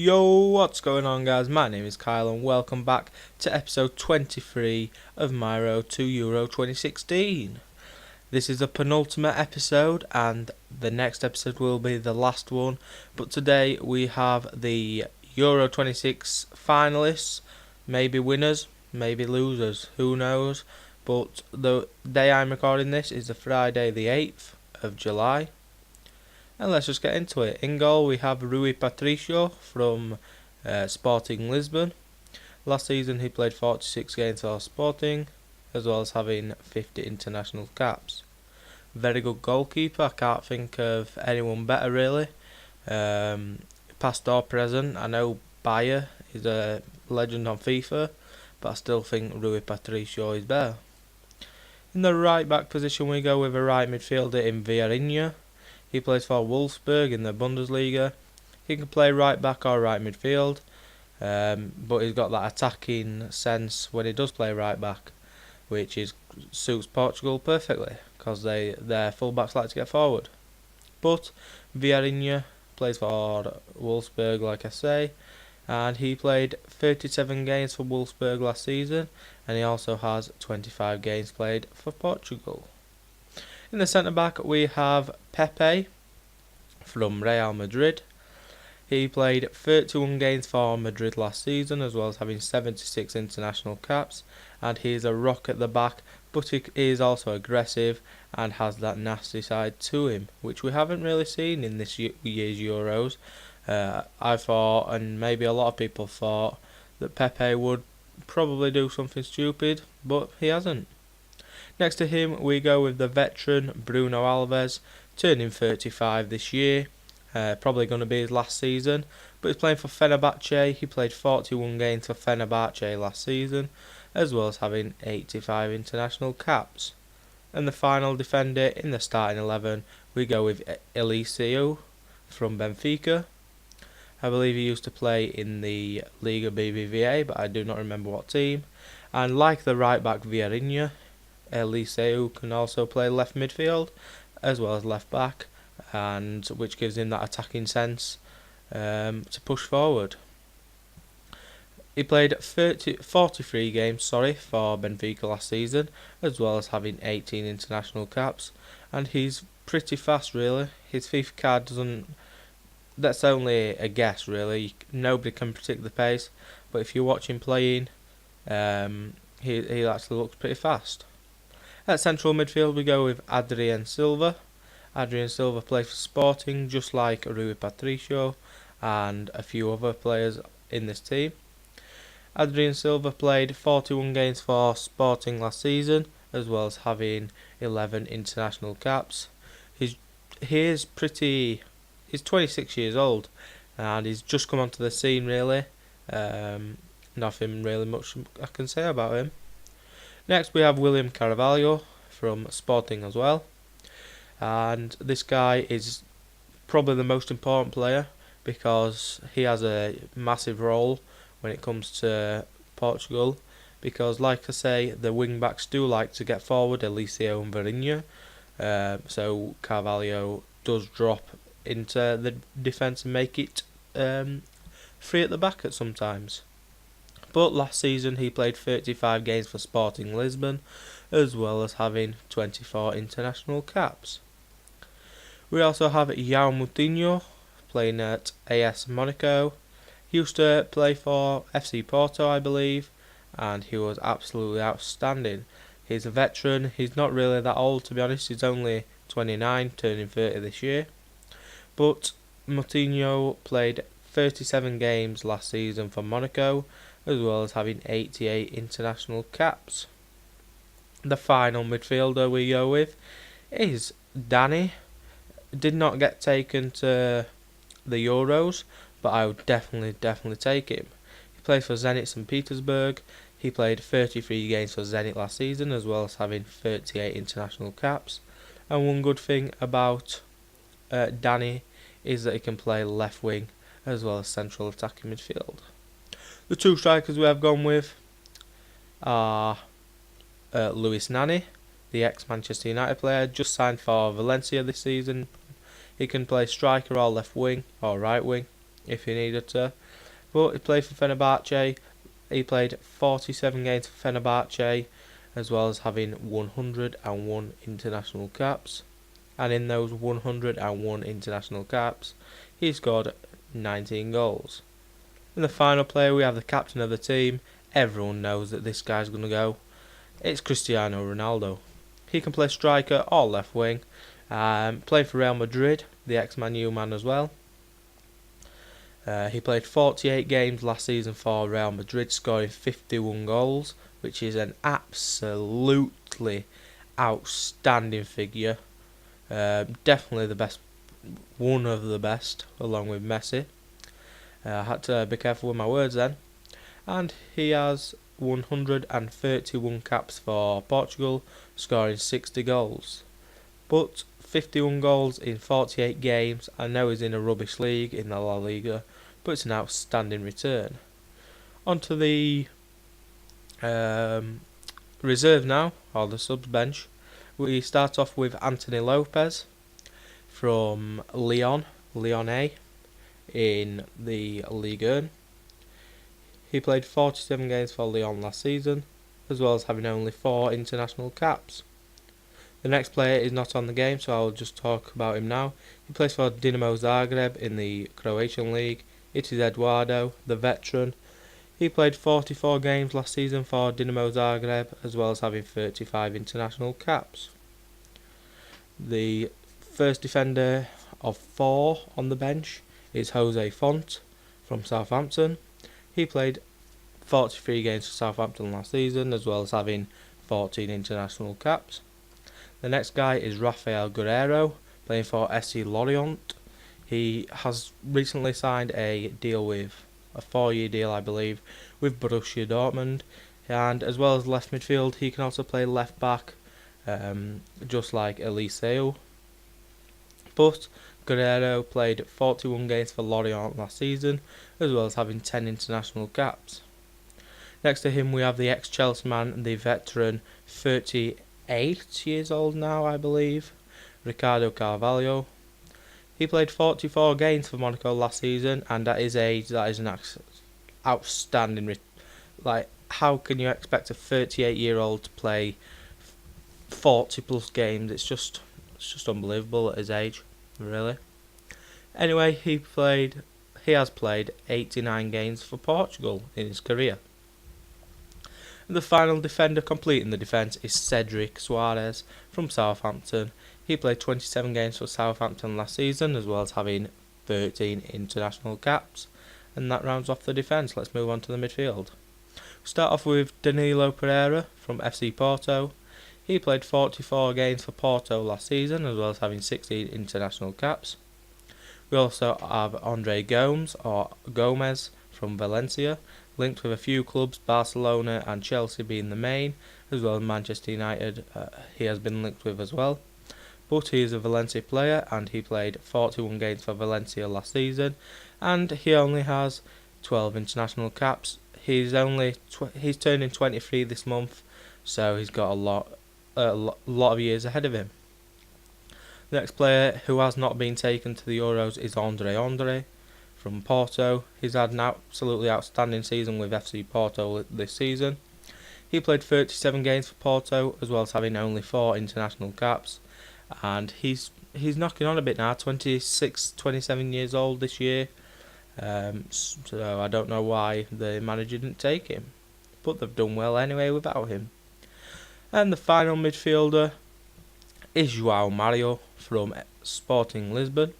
Yo, what's going on, guys? My name is Kyle and welcome back to episode 23 of my road to Euro 2016. This is the penultimate episode and the next episode will be the last one, but today we have the Euro 26 finalists, maybe winners, maybe losers, who knows, but the day I'm recording this is the Friday the 8th of July. And let's just get into it. In goal we have Rui Patricio from Sporting Lisbon. Last season he played 46 games for Sporting, as well as having 50 international caps. Very good goalkeeper, I can't think of anyone better really. Past or present, I know Bayer is a legend on Fifa, but I still think Rui Patricio is better. In the right back position we go with a right midfielder in Vieirinha. He plays for Wolfsburg in the Bundesliga. He can play right back or right midfield, but he's got that attacking sense when he does play right back, which suits Portugal perfectly because their full-backs like to get forward. But Vieirinha plays for Wolfsburg, like I say, and he played 37 games for Wolfsburg last season, and he also has 25 games played for Portugal. In the centre-back we have Pepe from Real Madrid. He played 31 games for Madrid last season, as well as having 76 international caps, and he is a rock at the back, but he is also aggressive and has that nasty side to him, which we haven't really seen in this year's Euros. I thought, and maybe a lot of people thought, that Pepe would probably do something stupid, but he hasn't. Next to him we go with the veteran Bruno Alves, turning 35 this year, probably going to be his last season, but he's playing for Fenerbahce. He played 41 games for Fenerbahce last season, as well as having 85 international caps. And the final defender in the starting 11 we go with Eliseu from Benfica. I believe he used to play in the Liga BBVA, but I do not remember what team. And like the right back Vieirinha, Eliseu can also play left midfield as well as left back, and which gives him that attacking sense to push forward. He played 43 games for Benfica last season, as well as having 18 international caps, and he's pretty fast really. His FIFA card doesn't, that's only a guess really, nobody can predict the pace, but if you watch him playing, he actually looks pretty fast. At central midfield we go with Adrien Silva. Adrien Silva plays for Sporting, just like Rui Patricio and a few other players in this team. Adrien Silva played 41 games for Sporting last season, as well as having 11 international caps. He's 26 years old, and he's just come onto the scene really. Nothing really much I can say about him. Next we have William Carvalho from Sporting as well, and this guy is probably the most important player because he has a massive role when it comes to Portugal, because like I say, the wing backs do like to get forward, Eliseu and Vieirinha, so Carvalho does drop into the defence and make it free at the back at sometimes. But last season he played 35 games for Sporting Lisbon, as well as having 24 international caps. We also have João Moutinho playing at AS Monaco. He used to play for FC Porto, I believe, and he was absolutely outstanding. He's a veteran, he's not really that old to be honest, he's only 29, turning 30 this year. But Moutinho played 37 games last season for Monaco, as well as having 88 international caps. The final midfielder we go with is Danny. Did not get taken to the Euros, but I would definitely take him. He plays for Zenit St. Petersburg. He played 33 games for Zenit last season, as well as having 38 international caps. And one good thing about Danny is that he can play left wing as well as central attacking midfield. The two strikers we have gone with are Luis Nani, the ex-Manchester United player, just signed for Valencia this season. He can play striker or left wing or right wing. if he needed to. But he played for Fenerbahce. He played 47 games for Fenerbahce, as well as having 101 international caps. And in those 101 international caps, he scored 19 goals. In the final player, we have the captain of the team. Everyone knows that this guy's going to go. It's Cristiano Ronaldo. He can play striker or left wing. Played for Real Madrid, the ex-Man U man as well. He played 48 games last season for Real Madrid, scoring 51 goals, which is an absolutely outstanding figure. Definitely the best, one of the best, along with Messi. I had to be careful with my words then. And he has 131 caps for Portugal, scoring 60 goals. But 51 goals in 48 games, I know he's in a rubbish league in the La Liga, but it's an outstanding return. Onto the reserve now, or the subs bench. We start off with Anthony Lopez from Lyon A in the Ligue 1. He played 47 games for Lyon last season, as well as having only 4 international caps. The next player is not on the game, so I'll just talk about him now. He plays for Dinamo Zagreb in the Croatian League. It is Eduardo, the veteran. He played 44 games last season for Dinamo Zagreb, as well as having 35 international caps. The first defender of 4 on the bench is Jose Font from Southampton. He played 43 games for Southampton last season, as well as having 14 international caps. The next guy is Rafael Guerreiro, playing for SC Lorient. He has recently signed a deal with, a 4-year deal I believe, with Borussia Dortmund. And as well as left midfield, he can also play left back, just like Eliseu. But Guerreiro played 41 games for Lorient last season, as well as having 10 international caps. Next to him we have the ex-Chelsea man, the veteran, 38 years old now I believe, Ricardo Carvalho. He played 44 games for Monaco last season, and at his age that is an outstanding how can you expect a 38-year-old to play 40 plus games? It's just unbelievable at his age, really. Anyway, he has played 89 games for Portugal in his career. The final defender completing the defence is Cedric Soares from Southampton. He played 27 games for Southampton last season, as well as having 13 international caps. And that rounds off the defence. Let's move on to the midfield. Start off with Danilo Pereira from FC Porto. He played 44 games for Porto last season, as well as having 16 international caps. We also have Andre Gomez from Valencia, linked with a few clubs, Barcelona and Chelsea being the main, as well as Manchester United he has been linked with as well. But he is a Valencia player, and he played 41 games for Valencia last season, and he only has 12 international caps. He's turning 23 this month, so he's got a lot of years ahead of him. The next player who has not been taken to the Euros is Andre from Porto. He's had an absolutely outstanding season with FC Porto this season. He played 37 games for Porto, as well as having only 4 international caps, and he's knocking on a bit now, 26, 27 years old this year. So I don't know why the manager didn't take him, but they've done well anyway without him. And the final midfielder is João Mario from Sporting Lisbon.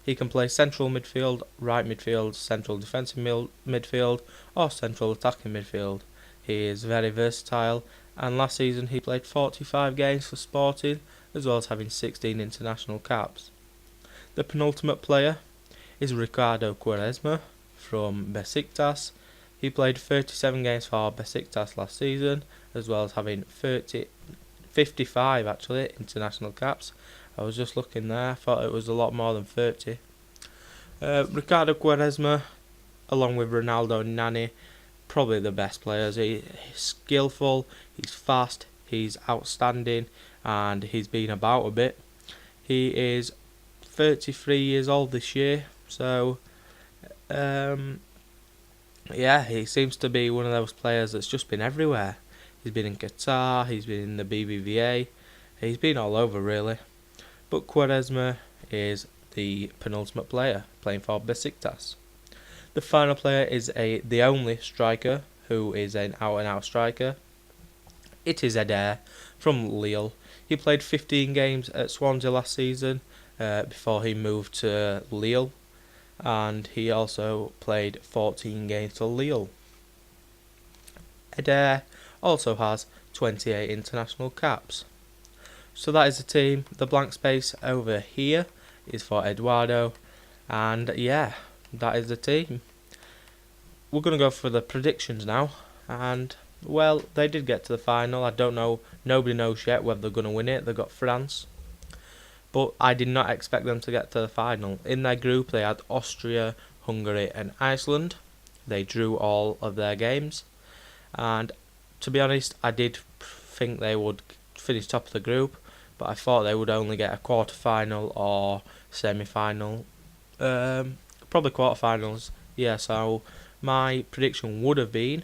He can play central midfield, right midfield, central defensive midfield, or central attacking midfield. He is very versatile, and last season he played 45 games for Sporting, as well as having 16 international caps. The penultimate player is Ricardo Quaresma from Besiktas. He played 37 games for Besiktas last season, as well as having 55 actually international caps. I was just looking there, I thought it was a lot more than 30. Ricardo Quaresma, along with Ronaldo and Nani, probably the best players. He's skillful, he's fast, he's outstanding, and he's been about a bit. He is 33 years old this year, so Yeah, he seems to be one of those players that's just been everywhere. He's been in Qatar, he's been in the BBVA, he's been all over really. But Quaresma is the penultimate player, playing for Besiktas. The final player is the only striker who is an out-and-out striker. It is Eder from Lille. He played 15 games at Swansea last season before he moved to Lille, and he also played 14 games for Lille. Eder also has 28 international caps. So that is the team. The blank space over here is for Eduardo, and yeah, that is the team. We're going to go for the predictions now, and well, they did get to the final. I don't know, nobody knows yet whether they're going to win it. They've got France, but I did not expect them to get to the final. In their group they had Austria, Hungary and Iceland. They drew all of their games, and to be honest, I did think they would finish top of the group, but I thought they would only get a quarter-final or semi-final. Probably quarter-finals, yeah, so my prediction would have been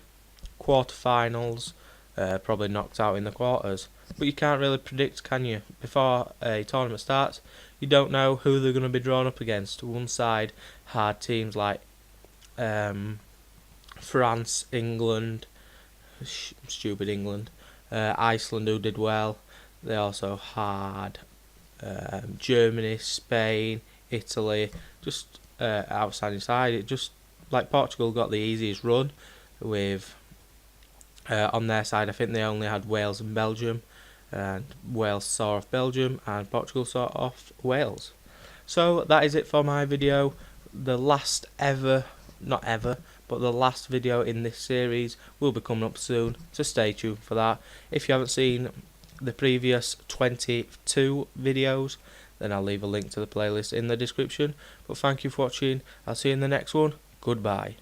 quarter-finals, probably knocked out in the quarters. But you can't really predict, can you? Before a tournament starts, you don't know who they're going to be drawn up against. One side had teams like France, England, stupid England, Iceland, who did well. They also had Germany, Spain, Italy, just outstanding side. It just like Portugal got the easiest run with on their side. I think they only had Wales and Belgium, and Wales saw off Belgium and Portugal saw off Wales. So that is it for my video. The last ever, not ever, but the last video in this series will be coming up soon, so stay tuned for that. If you haven't seen the previous 22 videos, then I'll leave a link to the playlist in the description. But thank you for watching. I'll see you in the next one. Goodbye.